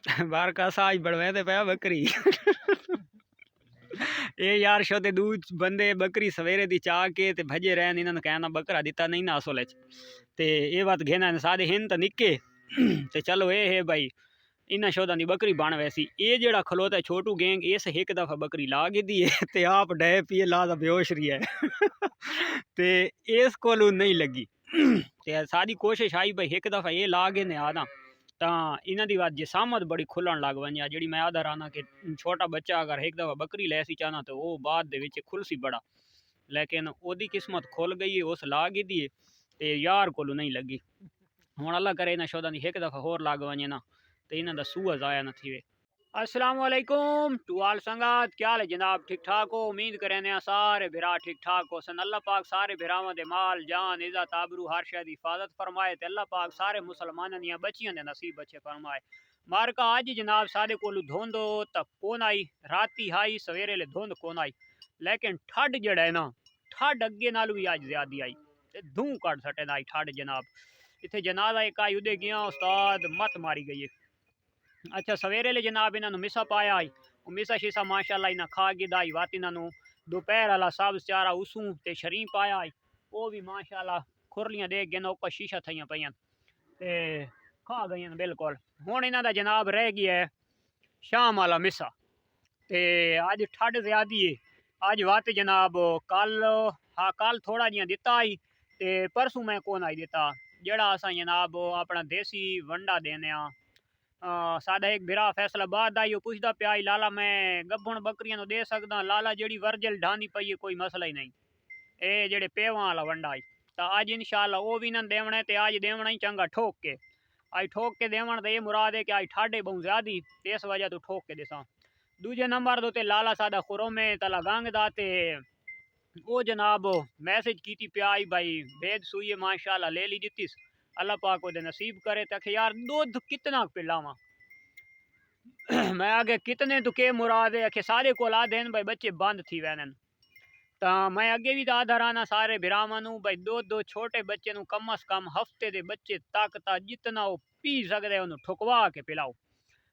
बार का साज बढ़वाते पे बकरी ये यार शो ते दूध बंदे बकरी सवेरे दी चा के ते भजे रहन इन्होंने कहना बकरा दिता नहीं ना असल ते ये बात घेना सादे हिन तो निके ते चलो ये है भाई इन्ना शोदा दी बकरी बन वैसी ये जेड़ा खलोता छोटू गैंग इस एक दफा बकरी ला दी है ते आप डे पिए ला दा बेहोश रही है ते इस कोलू नहीं लगी ते सारी कोशिश आई भाई एक दफा ये ला गए ने आना ਤਾਂ ਇਹਨਾਂ ਦੀ ਜਿਸਾਮਤ ਬੜੀ ਖੁੱਲਣ ਲੱਗ ਪਈ ਆ ਜਿਹੜੀ ਮੈਂ ਆਦਾ ਰਾਣਾ ਕਿ ਛੋਟਾ ਬੱਚਾ ਅਗਰ ਇੱਕ ਦਫਾ ਬੱਕਰੀ ਲੈ ਸੀ ਚਾਹਨਾ ਤੇ ਉਹ ਬਾਅਦ ਦੇ ਵਿੱਚ ਖੁੱਲ ਸੀ ਬੜਾ ਲੇਕਿਨ ਉਹਦੀ ਕਿਸਮਤ ਖੁੱਲ ਗਈ ਉਸ ਲਾ ਗਈ ਦੀ ਤੇ ਯਾਰ ਕੋਲ ਨਹੀਂ ਲੱਗੀ ਹੁਣ ਅੱਲਾ ਕਰੇ ਨਾ ਸ਼ੋਦਾਂ ਦੀ ਇੱਕ ਦਫਾ ਹੋਰ ਲੱਗ ਵਣੇ ਨਾ ਤੇ ਇਹਨਾਂ ਦਾ ਸੂਆ ਜ਼ਾਇਆ ਨਾ ਥੀਵੇ अस्सलाम वालेकुम टू ऑल संगात क्या हाल है जनाब ठीक ठाक हो उम्मीद करें सारे बिरा ठीक ठाक हो सन अल्लाह पाक सारे बिरावां दे माल जान इज़्ज़त आबरू हर शय दी हिफाजत फरमाए ते अल्लाह पाक सारे मुसलमानां दियां बच्चियां दे नसीब अच्छे फरमाए मारका अज जनाब सारे कोलू धुंध तो कौन आई राती आई सवेरे ले धुंध कौन आई लेकिन ठंड जड़ा है ना ठंड अगे नालों भी अज ज्यादा आई ते धूं कट सटे ना आई ठंड जनाब इत्थे जनाजा एक आई उदे गया उस्ताद मत मारी गई है अच्छा सवेरे ले जनाब इन्होंने मिसा पाया आई मिसा शीसा माशाल्लाह इन्हें खा गिदाई वात इन्होंने दोपहर वाला सब चारा उसू ते शरी पाया आई वो भी माशाल्लाह खुरलियां दे गए उपर शीशा थी पईयां ते खा गई बिल्कुल हुण इन्हों का जनाब रह गया है शाम वाला मिसा ते अज ठंड ज्यादा है अज वत जनाब कल हाँ कल थोड़ा जिहा दिता आई ते परसों मैं कौन आई दिता जड़ा असा जनाब अपना देसी वंडा देने सादा एक बिरा फैसलाबाद आई पुछदा पिया लाला मैं गब्बण बकरियां दे सकदा लाला जेड़ी वर्जल ढानी पई है कोई मसला ही नहीं ए जेड़े पेवां वाला वंडा आई तो अज इंशाल्लाह वो भी इन्होंने देवना है अज देवना ही चंगा ठोक के अज ठोक के देवन तो ये मुराद है कि अज ठाडे बहुत ज्यादा इस वजह तो ठोक के दिसा दूजे नंबर तो लाला सादा खुरोमे तला गंग दा ते वो जनाब मैसेज की पिया भाई भेद सुई माशाल्लाह ले ली दितीस अल्लाह पाक वो नसीब करे तक यार दूध कितना पिलावा मैं आगे कितने तो के मुराद है कि सारे को ला देन भाई बच्चे बंद थी वैन तो मैं अगे भी आधा राना सारे बिरावां भाई दो छोटे बच्चे कम अज कम हफ्ते के बच्चे तक जितना वो पी सकते उन्होंने ठुकवा के पिलाओ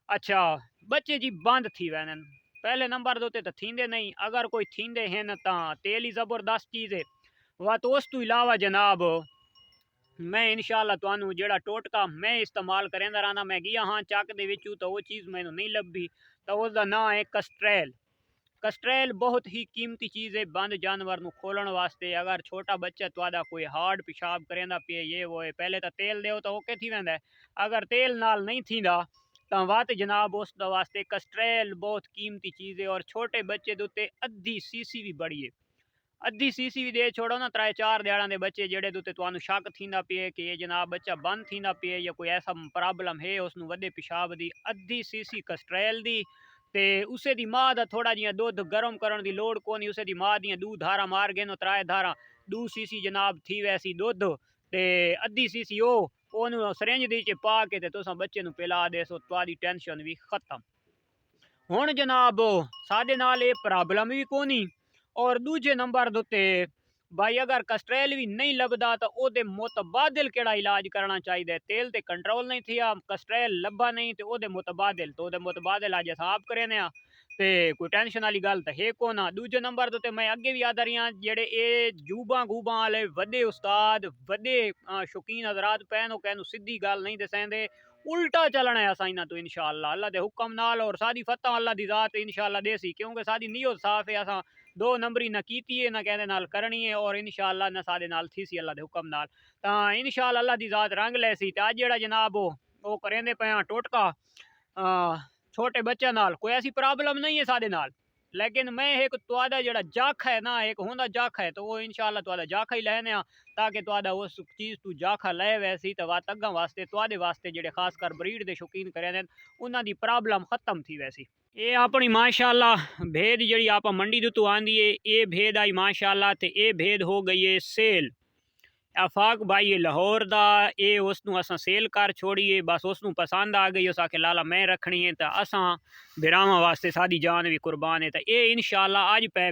अच्छा बच्चे जी बंद थी वैन पहले नंबर दो तो थींदे नहीं अगर कोई थींदे हैं तो तेल ही जबरदस्त चीज़ है वह तो उस तो इलावा जनाब मैं इंशाल्लाह तुहानू जेड़ा टोटका मैं इस्तेमाल करेंदा रहना मैं गया हाँ चक दे विचू तो वो चीज़ मैनू नहीं लभी तो उसका नाम है कस्ट्रैल कस्ट्रैल बहुत ही कीमती चीज़ है बंद जानवर खोलन वास्ते अगर छोटा बच्चा तुहाडा कोई हार्ड पेशाब करेंदा पे ये वो है पहले तो तेल दो तो ओके थी वैंदा अगर तेल नाल नहीं थींदा तो वत जनाब उस वास्ते कस्ट्रैल बहुत कीमती चीज़ है और छोटे बच्चे दे उत्ते अद्धी सीसी भी बड़ी है अद्धी सीसी भी दे छोड़ो ना 3-4 दिहाड़ां दे बच्चे जेड़े दुते तुहानू शक थींदा पिए कि ये जनाब बच्चा बंद थींदा पिए या कोई ऐसा प्रॉब्लम है उसनू वड्डे पेशाब दी अद्धी सीसी कस्ट्रैल दी ते उसे दी मां दा थोड़ा जिहा दुध गर्म करन दी लोड़ कोनी उसे दी मां दियां 2 धारा मार गए 3 धारा 2 सीसी जनाब थी वैसी दुध ते अद्धी सीसी ओनू सरेंज दी च पा के ते तुसां बच्चे नू पिला देसो तुहाडी टेंशन भी खत्म हुण जनाब साडे नाल ये प्रॉब्लम भी कोनी और दूजे नंबर दुते भाई अगर कस्ट्रैल भी नहीं लभदा तो ओदे मुतबादिल केड़ा इलाज करना चाहिए तेल ते कंट्रोल नहीं थी कस्ट्रैल लभा नहीं तो ओदे मुतबादिल अज अस आप करें ते कोई टेंशन वाली गल तो है को ना दूजे नंबर तो मैं अगे भी आदा रही जेड़े ये जूबा गूबा वाले वड्डे उस्ताद वड्डे शौकीन हजरात पैन कहनू सीधी गल नहीं दसेंदे उल्टा चलना है असा इन्हां तो इंशाअल्लाह अल्लाह दे हुक्म नाल और साडी फतह अल्लाह दी जात इंशाअल्लाह देसी क्योंकि साडी नीयत साफ है असा 2 नंबरी ना कीती है ना कहते नाल करनी है और इंशाअल्लाह ना साडे नाल थी सी अल्लाह दे हुक्म नाल तां इंशाअल्लाह अल्लाह दी जात रंग लैसी ते अज जेड़ा जनाब वो करेंदे पे टोटका छोटे बच्चे नाल कोई ऐसी प्रॉब्लम नहीं है साडे नाल लेकिन मैं एक तुहाडा जेड़ा जाख है ना एक होंदा जाख है तो वो इंशाअल्लाह तुहाडा जाखा ही लैने ताकि तुहाडा उस चीज़ तू जाखा लै वैसी तो वात अग्गां वास्ते तुहाडे वास्ते जेड़े खासकर ब्रीड दे शौकीन करे ने उन्हां दी प्रॉब्लम खत्म थी वैसी ये अपनी माशाल्लाह भेद जी आप मंडी तो आंदी है ये भेद आई माशाल्लाह तो ये भेद हो गई है सेल आफाक भाई ये लाहौर दा ये उसनू असां सेल कर छोड़िए बस उसनू पसंद आ गई उस आखे लाला मैं रखनी है तो असां बिरावां वास्ते साडी जान भी कुर्बान है तो ये इंशाल्लाह अज पै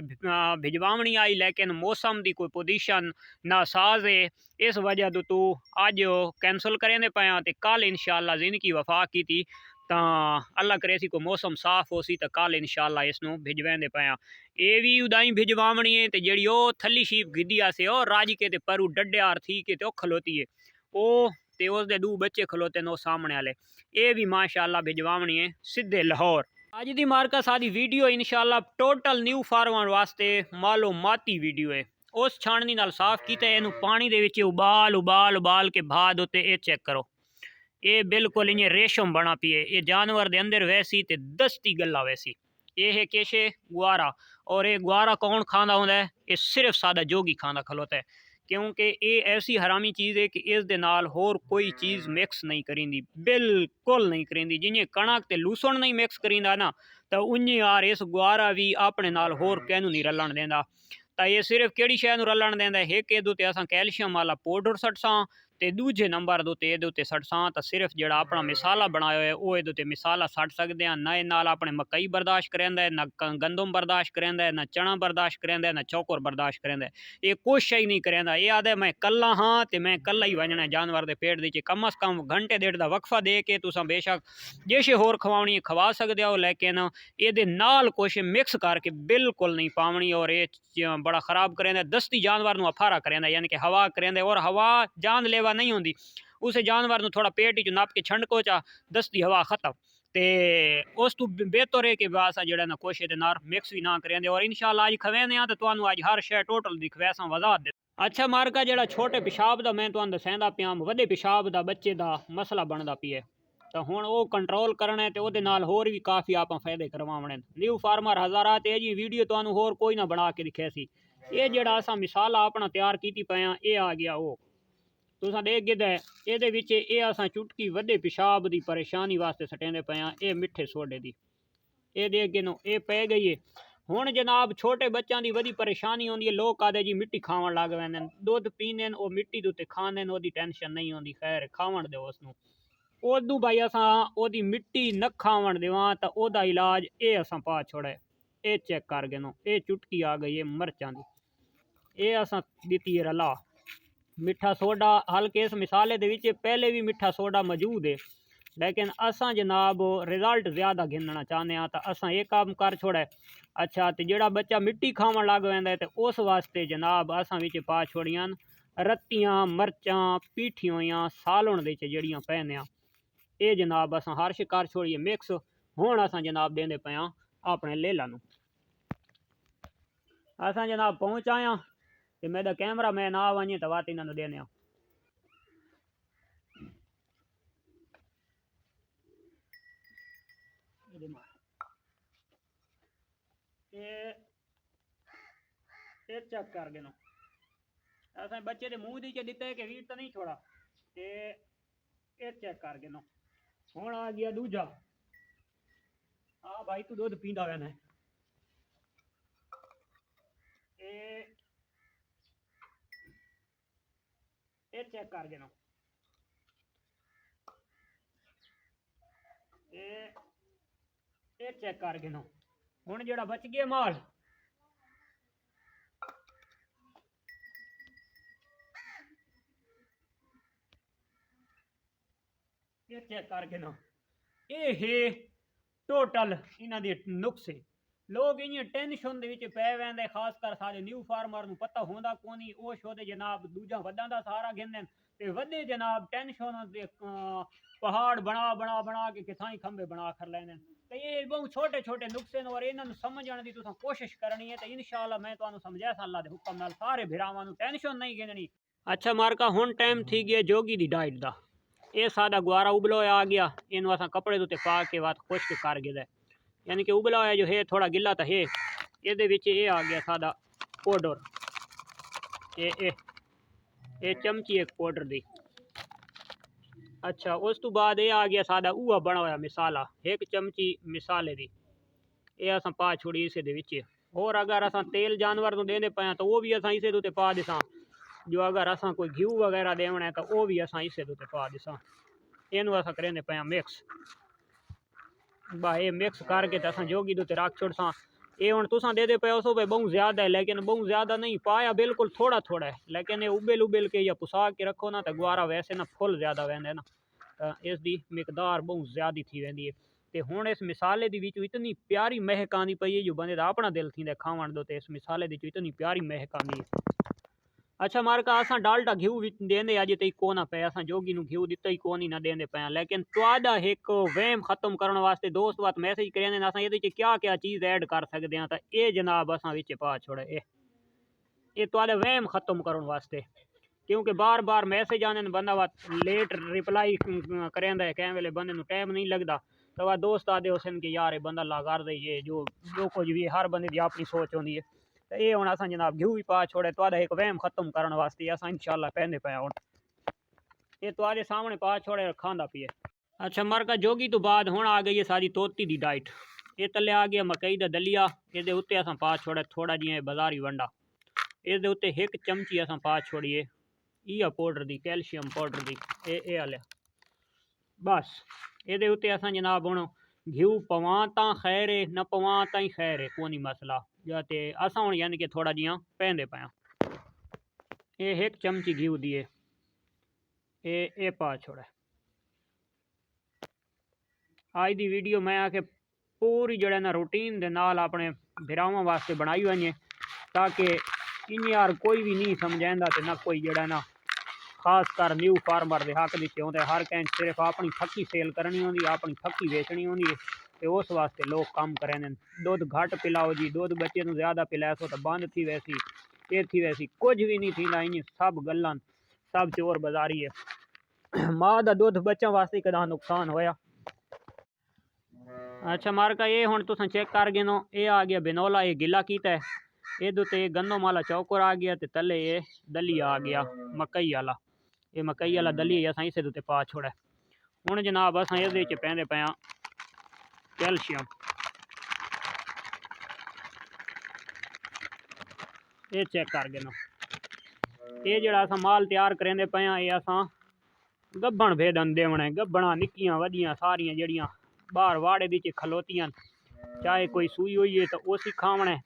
भिजवावनी आई लेकिन मौसम की कोई पोजीशन नासाज है इस वजह तो तू अज कैंसल करें पाया तो कल इंशाल्लाह जिंदगी वफा की थी ਤਾਂ ਅੱਲਾ ਕਰੇ ਸੀ ਕੋਈ ਮੌਸਮ ਸਾਫ਼ ਹੋ ਸੀ ਤਾਂ ਕੱਲ ਇਨਸ਼ਾਅੱਲਾ ਇਸ ਨੂੰ ਭਿਜਵਾਉਂਦੇ ਪਿਆ। ਇਹ ਵੀ ਉਦਾਈ ਭਿਜਵਾਵਣੀ ਹੈ। ਤੇ ਜਿਹੜੀ ਉਹ ਥੱਲੀ ਸ਼ੀਪ ਗਿੱਦੀ ਆਸੇ ਉਹ ਰਾਜ ਕੇ ਤੇ ਪਰੂ ਡੱਡਿਆਰ ਥੀ ਕੇ ਤੇ ਉਹ ਖਲੋਤੀ ਹੈ ਉਹ ਤੇ उसके दो बच्चे खलोते ने सामने वाले। ये भी माशाअल्लाह भिजवावनी है सीधे लाहौर। अज दी मार्का सारी वीडियो इंशाअल्लाह टोटल न्यू फार्मर वास्ते मालूमाती वीडियो है। उस छाननी नाल साफ किया इनू पानी दे विच उबाल उबाल उबाल के बाद उत्ते ये चेक करो ये बिल्कुल इं रेशम बना पिए। ये जानवर दे अंदर वैसी ते दस्ती गला वैसी। ये है केशे गुआरा और ये गुआरा कौन खांदा होंदा है? ये सिर्फ सादा जोगी खांदा खलोता है क्योंकि ये ऐसी हरामी चीज़ है कि इस दे नाल होर कोई चीज़ मिक्स नहीं करींदी, बिल्कुल नहीं करींदी। जिन्हें कणक ते लूसण नहीं मिक्स करींदा ना तो उन्हें यार इस गुआरा भी अपने नाल होर कैनू नहीं रलण देंदा। तो ये सिर्फ केड़ी शै नूं रलण देंदा है? एक ये उत्ते असां कैल्शियम वाला पाउडर सटसां ते दूजे नंबर दे ये उत्ते सटसां तो सिर्फ जिहड़ा अपना मिसाला बनाया है वो ये उत्ते मिसाला सट सकदे हां। ना नाल अपने मकई बर्दाश्त करेंदा है, ना गंदम बर्दाश्त करेंदा है, ना चना बर्दाश्त करेंदा है, ना चौकर बर्दाश्त करेंदा है। ये कुछ ही नहीं करेंदा। ये आदे मैं कल्ला हाँ ते मैं कल्ला ही वजना जानवर दे पेट दे कम अज कम घंटे डेढ़ दा वक्फा दे के तुसां बेशक जेशे होर खवावणी खवा सकदे हो, लेकिन ये नाल कुछ मिक्स करके बिल्कुल नहीं पावनी। और ये बड़ा खराब करेंदा, दस्ती जानवर नूं अफारा करेंदा, यानी कि हवा करेंदा। और हवा जान लेवा नहीं होंदी, उसे जानवर नूं थोड़ा पेट च नप के छंडको चा दस्ती हवा खत्म। ते उस तो बेहतर है कि बस जड़ा ना कुछ ये नार मिक्स भी ना करेंदे। और इंशाअल्लाह अज खवेंदे हां तो तुहानूं अज हर शै टोटल दी खवैसां वजाहत दे। अच्छा मार्का जड़ा छोटे पेशाब दा मैं तुहानूं दस्सैंदा पिया, वड्डे पेशाब दा बच्चे दा मसला बनदा पिया तो हुण वो कंट्रोल करना है तो उहदे नाल होर भी काफ़ी आपां फायदे करवावणे। न्यू फार्मर हज़ारात ये जी वीडियो तुहानूं होर कोई ना बना के दिखे सी। ये जड़ा असां मिसाला अपना तैयार कीती पिया ये आ गया वो तुसां देख गिदा है। ये विच ये असां चुटकी वड्डे पेशाब दी परेशानी वास्ते सटेंदे पिया ये मिठे सोडे दी। ये देख गिनो ये पै गई है। हुण जनाब छोटे बच्चों की वधी परेशानी होंदी है, लोग आदे जी मिट्टी खावन लग पैंदे, दुध पींदे वो मिट्टी दे उत्ते खांदे ओदी टेंशन नहीं होंदी। खैर खावन दो उसनूं उदू भाई असां ओदी मिट्टी न खावन देवां तो ओदा इलाज ये असां पा छोड़े। ये चेक कर गिनो ये चुटकी आ गई है मरचां दी, ये असां दित्ती है रला। मिठा सोडा हल्के इस मिसाले दे विच पहले भी मिठा सोडा मौजूद है, लेकिन असां जनाब रिजल्ट ज़्यादा गिनना चाहते हैं तो असां ये काम कर छोड़े। अच्छा तो जेड़ा बच्चा मिट्टी खावन लग पैंदा तो उस वास्ते जनाब असां विच पा छोड़ियां रत्तियां मरचां पीठियां सालण दे जड़ियां पैंदियां ये जनाब असां हर शिकार छोड़िए मिक्स। हुण असां जनाब देंदे पिया अपने लेला नूं। असां जनाब पहुँच आया तो मेरा कैमरा मैन आ वञे तो वात इन्हां नूं देने चेक कर गिनो असां बच्चे दे मूँह दी च दिता है कि वीर तो नहीं छोड़ा ते ये चेक कर गिनो। हुण आ गया दूजा। हाँ भाई तू दूध पींदा रहना है। ये चेक कर गिनो ये चेक कर गिनो। हुण जेड़ा बच गया माल ये चेक कर गिनो। ये है टोटल इन्हां दे नुक्से। लोग इं टेंशन दे विच पै वैंदे, खासकर सारे न्यू फार्मर नूं पता होंदा कोनी। ओ शोदे जनाब दूजा वड्डां दा सहारा घेंदे ते वड्डे जनाब टेंशन दे पहाड़ बना बना बना के किथां ही खंबे बना कर लैंदे। तो ये बहुत छोटे छोटे नुक्से ने और इन्हां नूं समझण दी तुसां कोशिश करनी है तो इंशाअल्लाह मैं तुहानूं समझाया अल्लाह दे हुक्म नाल सारे भिरावां नूं टेंशन नहीं गिननी। अच्छा मार्का हुण टाइम थी गया जोगी दी डाइट दा। ये सादा गुआरा उबलो आ गया, इनू असां कपड़े उत्ते पा के बात खुश्क कर गिदा, यानी कि उबला होया जो है थोड़ा गिला तो है। ये विच ये आ गया सादा पाउडर, ये चमची एक पाउडर दी। अच्छा उस तो बाद ये आ गया सादा उआ बना हुआ मिसाला, एक चमची मिसाले दी ये असां पा छोड़ी इसे दे विच। और अगर असां तेल जानवर नूं देंदे पाया तो वो भी असां इसे उत्ते पा दिसां। जो अगर असां कोई घी वगैरह देवना है तो वो भी असां इसे उत्ते पा दिसां। इनू असां करेंदे पाया मिक्स। बा ये मिक्स करके तो असां जोगी दे उत्ते रख छोड़सां। ये हुण तुसां दे पे सो भाई बहुत ज़्यादा है, लेकिन बहुत ज़्यादा नहीं पाया, बिल्कुल थोड़ा थोड़ा है। लेकिन ये उबल उबल के या पुसा के रखो ना तो गुआरा वैसे ना फुल ज़्यादा वहंदे ना इसकी मिकदार बहुत ज़्यादा थी वेंदी है। ते हुण इस मिसाले दी विच इतनी प्यारी महक आंदी पई है जो बंदे दा अपना दिल थींदा खावण दो। ते इस मिसाले दी इतनी प्यारी महक आंदी है। अच्छा मार्का असां डालडा घ्यू भी देंदे अजे तई कोना पे, असां जोगी नूं घ्यू दिता ही कोनी ना देंदे पे, लेकिन तुहाडा एक वहम खत्म करन वास्ते दोस्त वात मैसेज करे ने असां इहदे च क्या क्या चीज़ ऐड कर सकदे हां। तां ए जनाब असां विच पा छोड़े ए तुहाडे वहम खत्म करन वास्ते, क्योंकि बार बार मैसेज आने बंदा वात लेट रिप्लाई करेंदा है, कैं वेले बंदे नूं टाइम नहीं लगदा। तो वह दोस्त आदे हुसन कि यार बंदा ला कर दे ये जो जो कुछ भी हर बंदे दी अपनी सोच होंदी है। तो ये हुण असां जनाब घ्यू भी पा छोड़े तुहाडा एक वहम खत्म करन वास्ते असां इंशाअल्लाह पहनदे पे हुण ये तुहाडे सामने पा छोड़े खांदा पिए। अच्छा मरका जोगी तो बाद हुण आ गई है सारी तोती दी डाइट। ये तले आ गया मकई दा दलिया, इहदे उत्ते असां पा छोड़े थोड़ा जिहा बाजारी वंडा, इसदे उत्ते एक चमची असां पा छोड़िए इहा पाउडर दी कैल्शियम पाउडर दी ए आले बस। इहदे उत्ते असां जनाब हुण घ्यू पवां तां खैर है न पवां तां ही खैर है, कोई मसला जाते असां हुण यानी कि थोड़ा जिहा पहनदे पाया। ये एक चमची घ्यू दिए ए पा छोड़े। आज दी वीडियो मैं आके पूरी जड़ा ना रूटीन दे नाल अपने भिरावां वास्ते बनाई वने, ताकि इन यार कोई भी नहीं समझांदा ते ना कोई जड़ा ना खास कर न्यू फार्मर दे हक दिते होंदे। हर कैं सिर्फ अपनी फक्की सेल करनी होंदी, अपनी फक्की बेचनी होंदी है, ते उस वास्ते लोग काम करें। दुध घट पिलाओ जी, दुध बच्चे नूं ज़्यादा पिलासो तो बंद थी वैसी ये थी वैसी, कुछ भी नहीं थी ना। इन सब गल्लां सब चोर बाजारी है। माँ दा दुध बच्चों वास्ते कदा नुकसान होया। अच्छा मार्का ये हुण तुसां चेक कर गिनो, ये आ गया बिनोला, ये गिला कीता है, ये ते गंदम वाला चौकर आ गया, ते तले ये दलिया आ गया मकई वाला। ये मकई वाला दलिया असां इसे ते पा छोड़ा। हुण जनाब असां इहदे च पैंदे पे कैल्शियम। ये चेक कर गिनो, ये जड़ा असां माल तैयार करेंदे पे ये असां गब्बण भेदन देवणे, गब्बणा निक्कियां वड्डियां सारियां जड़ियां बाहर वाड़े दी खलोतियां, चाहे कोई सूई हुई है तो उसी खावणे,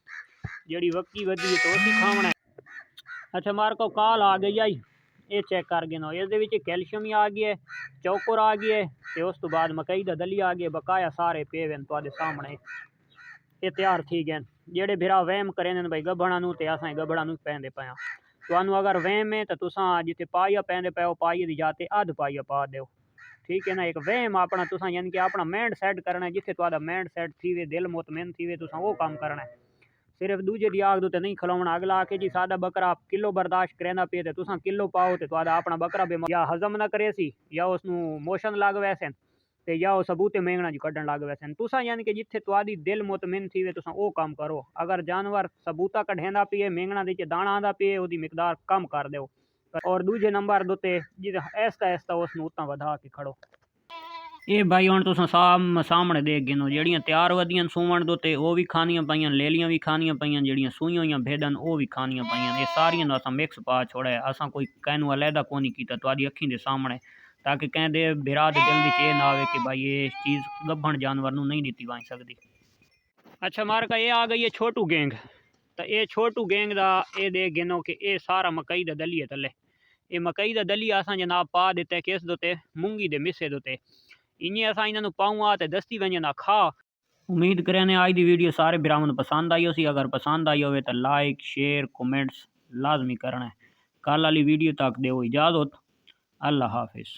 जड़ी वक्की वधी है तो उसी खावणे। अच्छा मार्को काल आ गई आई, ये चेक कर गिनो, इस कैल्शियम ही आ गया है, चौकर आ गया है, तो उस तो बाद मकई दा दलिया आ गया, बकाया सारे पे वन तुहाडे सामने ये तैयार थी गए। जेड़े भिरा वहम करें भाई गब्बणा नूं ते असां गब्बणा नूं पैंदे पाया। तुहानूं अगर वहम है तो तुसां जिथे पाइया पैंदे पे पाइये दी जाते अध पाइया पा दो, ठीक है ना। एक वहम अपना तुसां यानी कि अपना माइंड सैट करना है, जिथे तुहाडा माइंड सैट थी वे, दिल मुतमिन थी वे, तुसां वो काम करना है। सिर्फ दूजे दी आग ते नहीं खलोना। अगला आके जी सादा बकरा किलो बर्दाश्त करेंदा पे, तुसां किलो पाओ तो तुहाडा अपना बकरा बीमार या हजम ना करे सी, या उसनूं मोशन लग वैसे ते या वो सबूते मेंगना जी कड्ढन लग वैसे। तुसां यानी कि जिथे तुहाडी दिल मुतमिन थी वे तुसां वो काम करो। अगर जानवर सबूता कढेंदा पिए, मेंगना दी दाना आंदा पिए, ओदी मिकदार कम कर दो, और दूजे नंबर दोते जिते ऐसता ऐसता उसनूं उतां वधा के खड़ो। ये भाई हुण तुसां सामने देख गिनो, जड़ियां तैयार वधियां सूवण दो ते वो भी खानियां पईयां, लेलियां भी खानियां पईयां, जड़ियां सूईयां होइयां भेडन वो भी खानियां पईयां। ये सारियां असां मिक्स पा छोड़े, असां कोई कैनू अलहदा कोनी कीता, तुहाडी अखीं दे सामने, ताकि कैं दे बिरा दे दिल विच ये ना आवे कि भाई ये चीज़ गब्भण जानवर नूं नहीं दित्ती वाई सकदी। अच्छा मार्का ये आ गई है छोटू गेंग, तो ये छोटू गेंग दा ये देख गिनो कि ये सारा मकई दा दलिया तले, ये मकई दा दलिया असां जनाब पा दिता किस दोते, मूंगी दे मिस्से दोते। इन्हें असां इन्हों पाऊँ आ तो दस्ती वंजना खा। उम्मीद करें आज की वीडियो सारे भरावां नूं पसंद आई होसी। अगर पसंद आई हो तो लाइक शेयर कमेंट्स लाजमी करना है। कल वाली वीडियो तक दो इजाज़त। अल्लाह हाफिज़।